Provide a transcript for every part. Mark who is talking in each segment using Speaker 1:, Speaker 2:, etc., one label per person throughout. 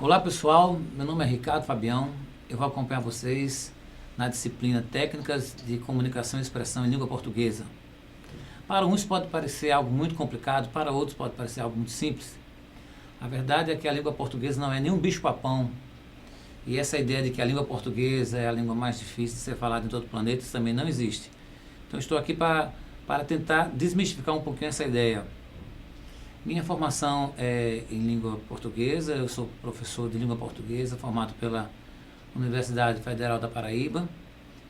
Speaker 1: Olá pessoal, meu nome é Ricardo Fabião, eu vou acompanhar vocês na disciplina Técnicas de Comunicação e Expressão em Língua Portuguesa. Para uns pode parecer algo muito complicado, para outros pode parecer algo muito simples. A verdade é que a língua portuguesa não é nenhum bicho-papão, e essa ideia de que a língua portuguesa é a língua mais difícil de ser falada em todo o planeta, isso também não existe. Então estou aqui para tentar desmistificar um pouquinho essa ideia. Minha formação é em língua portuguesa, eu sou professor de língua portuguesa, formado pela Universidade Federal da Paraíba,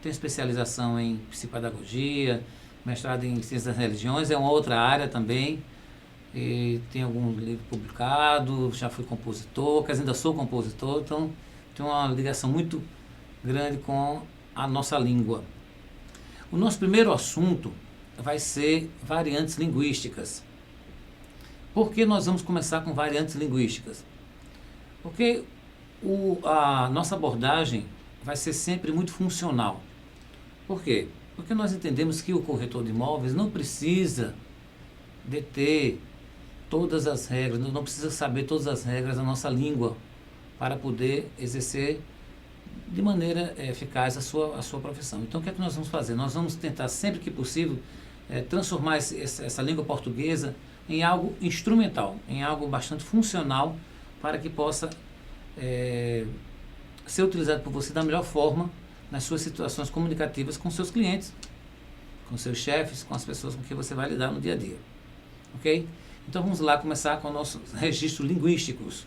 Speaker 1: tenho especialização em psicopedagogia, mestrado em ciências das religiões, é uma outra área também, e tenho algum livro publicado, já fui compositor, quer dizer, ainda sou compositor, então tenho uma ligação muito grande com a nossa língua. O nosso primeiro assunto vai ser variantes linguísticas. Por que nós vamos começar com variantes linguísticas? Porque a nossa abordagem vai ser sempre muito funcional. Por quê? Porque nós entendemos que o corretor de imóveis não precisa deter todas as regras, não precisa saber todas as regras da nossa língua para poder exercer de maneira eficaz a sua profissão. Então, o que é que nós vamos fazer? Nós vamos tentar, sempre que possível, transformar essa língua portuguesa em algo instrumental, em algo bastante funcional para que possa ser utilizado por você da melhor forma nas suas situações comunicativas com seus clientes, com seus chefes, com as pessoas com quem você vai lidar no dia a dia. Ok? Então vamos lá começar com nossos registros linguísticos.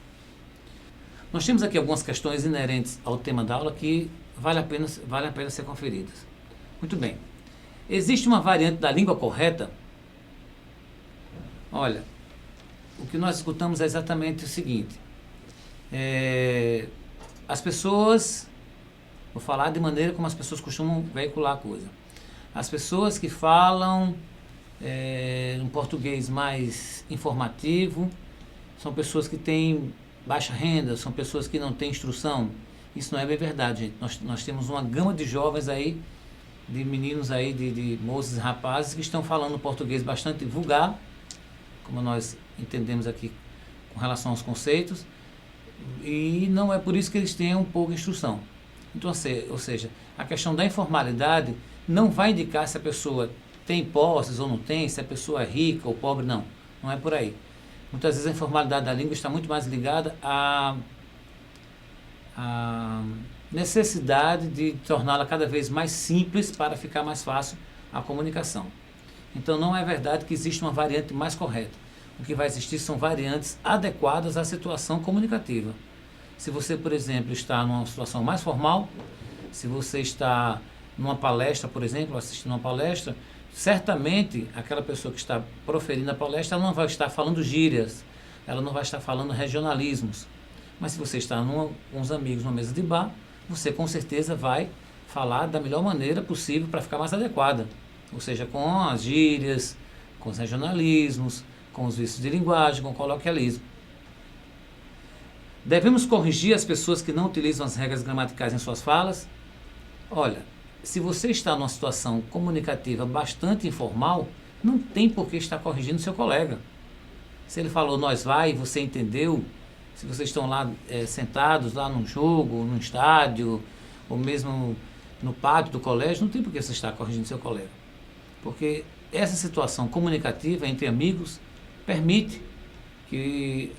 Speaker 1: Nós temos aqui algumas questões inerentes ao tema da aula que vale a pena ser conferidas. Muito bem. Existe uma variante da língua correta? Olha, o que nós escutamos é exatamente o seguinte. As pessoas, vou falar de maneira como as pessoas costumam veicular a coisa. As pessoas que falam um português mais informativo são pessoas que têm baixa renda, são pessoas que não têm instrução. Isso não é bem verdade, gente. Nós temos uma gama de jovens aí, de meninos aí, de moças e rapazes que estão falando português bastante vulgar, como nós entendemos aqui com relação aos conceitos, e não é por isso que eles tenham pouca instrução. Então, ou seja, a questão da informalidade não vai indicar se a pessoa tem posses ou não tem, se a pessoa é rica ou pobre, não é por aí. Muitas vezes a informalidade da língua está muito mais ligada à necessidade de torná-la cada vez mais simples para ficar mais fácil a comunicação. Então não é verdade que existe uma variante mais correta. O que vai existir são variantes adequadas à situação comunicativa. Se você, por exemplo, está numa situação mais formal, se você está numa palestra, por exemplo, assistindo uma palestra, certamente aquela pessoa que está proferindo a palestra, ela não vai estar falando gírias, ela não vai estar falando regionalismos. Mas se você está com uns amigos numa mesa de bar, você com certeza vai falar da melhor maneira possível para ficar mais adequada. Ou seja, com as gírias, com os regionalismos, com os vícios de linguagem, com o coloquialismo. Devemos corrigir as pessoas que não utilizam as regras gramaticais em suas falas? Olha, se você está numa situação comunicativa bastante informal, não tem por que estar corrigindo seu colega. Se ele falou nós vai e você entendeu, se vocês estão lá sentados lá num jogo, num estádio, ou mesmo no pátio do colégio, não tem por que você estar corrigindo seu colega. Porque essa situação comunicativa entre amigos permite que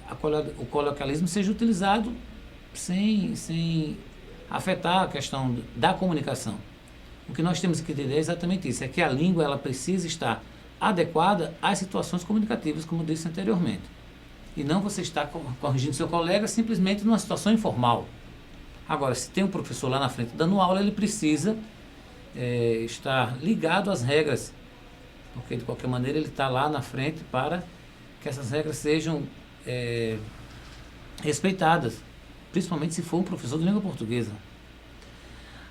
Speaker 1: o coloquialismo seja utilizado sem afetar a questão da comunicação. O que nós temos que entender é exatamente isso, é que a língua ela precisa estar adequada às situações comunicativas, como eu disse anteriormente. E não você está corrigindo seu colega simplesmente numa situação informal. Agora, se tem um professor lá na frente dando aula, ele precisa estar ligado às regras, porque de qualquer maneira ele está lá na frente para que essas regras sejam respeitadas, principalmente se for um professor de língua portuguesa.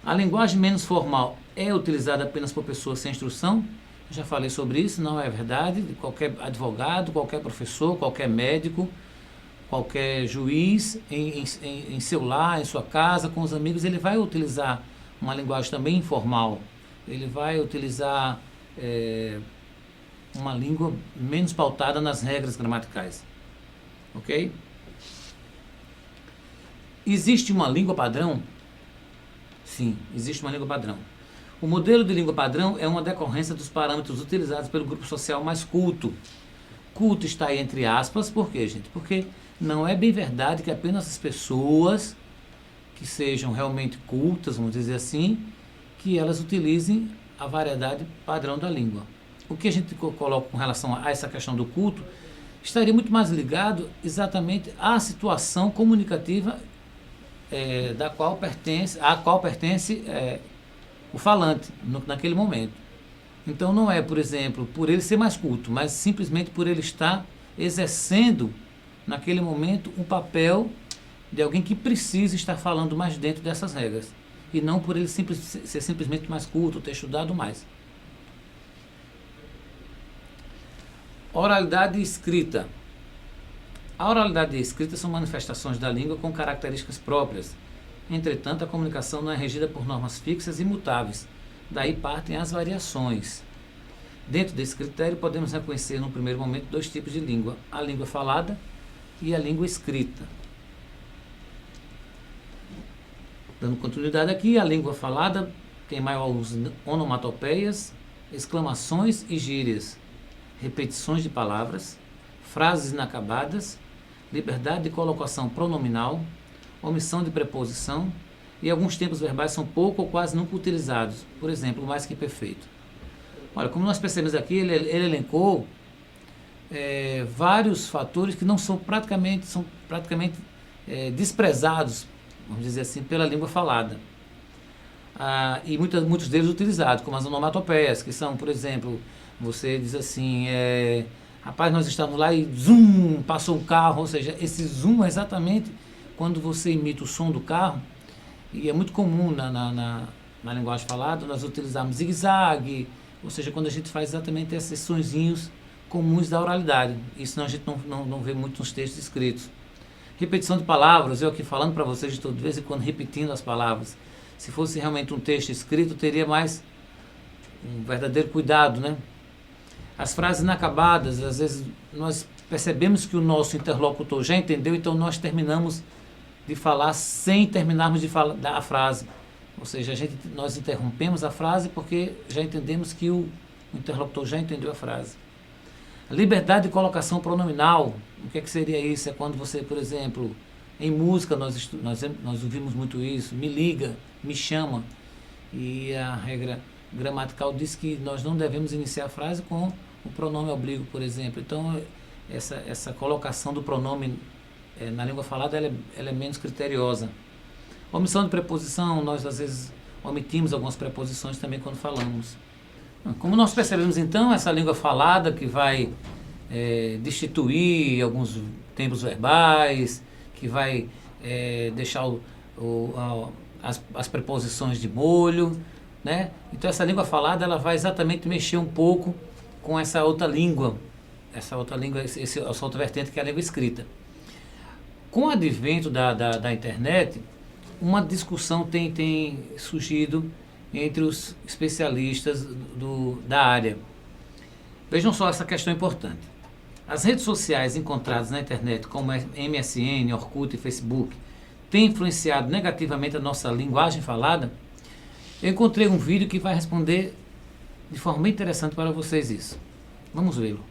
Speaker 1: A linguagem menos formal é utilizada apenas por pessoas sem instrução? Eu já falei sobre isso, não é verdade. Qualquer advogado, qualquer professor, qualquer médico, qualquer juiz, em seu lar, em sua casa, com os amigos, ele vai utilizar uma linguagem também informal. Ele vai utilizar uma língua menos pautada nas regras gramaticais. Ok? Existe uma língua padrão? Sim, existe uma língua padrão. O modelo de língua padrão é uma decorrência dos parâmetros utilizados pelo grupo social mais culto. Culto está aí entre aspas, por quê, gente? Porque não é bem verdade que apenas as pessoas que sejam realmente cultas, vamos dizer assim, que elas utilizem a variedade padrão da língua. O que a gente coloca com relação a essa questão do culto estaria muito mais ligado exatamente à situação comunicativa à qual pertence o falante naquele momento. Então não é, por exemplo, por ele ser mais culto, mas simplesmente por ele estar exercendo naquele momento um papel de alguém que precisa estar falando mais dentro dessas regras. E não por ele ser simplesmente mais culto, ter estudado mais. Oralidade e escrita. A oralidade e a escrita são manifestações da língua com características próprias. Entretanto, a comunicação não é regida por normas fixas e imutáveis. Daí partem as variações. Dentro desse critério, podemos reconhecer, no primeiro momento, dois tipos de língua: a língua falada e a língua escrita. Dando continuidade aqui, a língua falada tem maior uso de onomatopeias, exclamações e gírias, repetições de palavras, frases inacabadas, liberdade de colocação pronominal, omissão de preposição, e alguns tempos verbais são pouco ou quase nunca utilizados. Por exemplo, mais que perfeito. Olha, como nós percebemos aqui, ele elencou vários fatores que não são praticamente desprezados, vamos dizer assim, pela língua falada. E muitos deles utilizados, como as onomatopeias, que são, por exemplo, você diz assim, rapaz, nós estamos lá e zoom, passou um carro, ou seja, esse zoom é exatamente quando você imita o som do carro, e é muito comum na linguagem falada, nós utilizamos zigue-zague, ou seja, quando a gente faz exatamente esses sonzinhos comuns da oralidade. Isso a gente não vê muito nos textos escritos. Repetição de palavras, eu aqui falando para vocês de vez em quando repetindo as palavras. Se fosse realmente um texto escrito, teria mais um verdadeiro cuidado, né? As frases inacabadas, às vezes nós percebemos que o nosso interlocutor já entendeu, então nós terminamos de falar sem terminarmos de falar a frase. Ou seja, nós interrompemos a frase porque já entendemos que o interlocutor já entendeu a frase. A liberdade de colocação pronominal, o que seria isso? É quando você, por exemplo, em música nós ouvimos muito isso, me liga, me chama. E a regra gramatical diz que nós não devemos iniciar a frase com o pronome oblíquo, por exemplo. Então, essa colocação do pronome na língua falada ela é menos criteriosa. Omissão de preposição, nós às vezes omitimos algumas preposições também quando falamos. Como nós percebemos então, essa língua falada que vai destituir alguns tempos verbais, que vai deixar as preposições de molho, né? Então essa língua falada ela vai exatamente mexer um pouco com essa outra língua, essa outra vertente que é a língua escrita. Com o advento da internet, uma discussão tem surgido entre os especialistas da área. Vejam só essa questão importante. As redes sociais encontradas na internet, como MSN, Orkut e Facebook, têm influenciado negativamente a nossa linguagem falada? Eu encontrei um vídeo que vai responder de forma bem interessante para vocês isso. Vamos vê-lo.